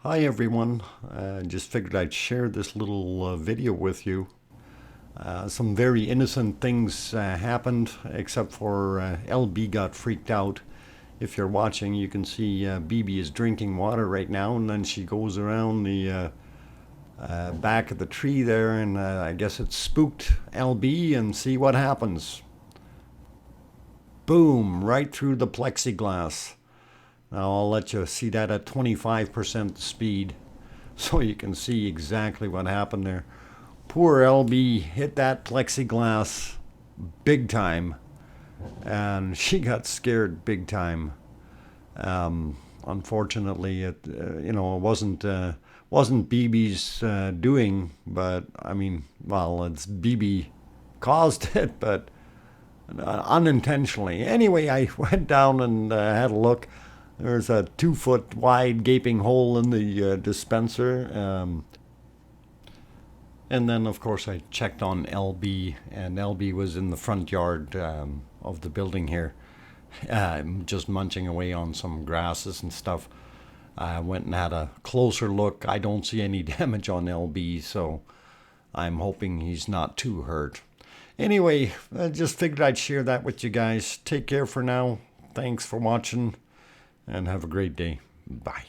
Hi everyone, just figured I'd share this little video with you. Some very innocent things happened, except for LB got freaked out. If you're watching, you can see BB is drinking water right now, and then she goes around the back of the tree there, and I guess it spooked LB, and see what happens. Boom, right through the plexiglass. Now I'll let you see that at 25% speed so you can see exactly what happened there. Poor LB hit that plexiglass big time, and she got scared big time. Unfortunately, it wasn't BB's doing, but I mean, well, it's BB caused it, but unintentionally. Anyway, I went down and had a look. There's a 2-foot wide gaping hole in the dispenser. And then, of course, I checked on LB, and LB was in the front yard of the building here, just munching away on some grasses and stuff. I went and had a closer look. I don't see any damage on LB, so I'm hoping he's not too hurt. Anyway, I just figured I'd share that with you guys. Take care for now. Thanks for watching, and have a great day. Bye.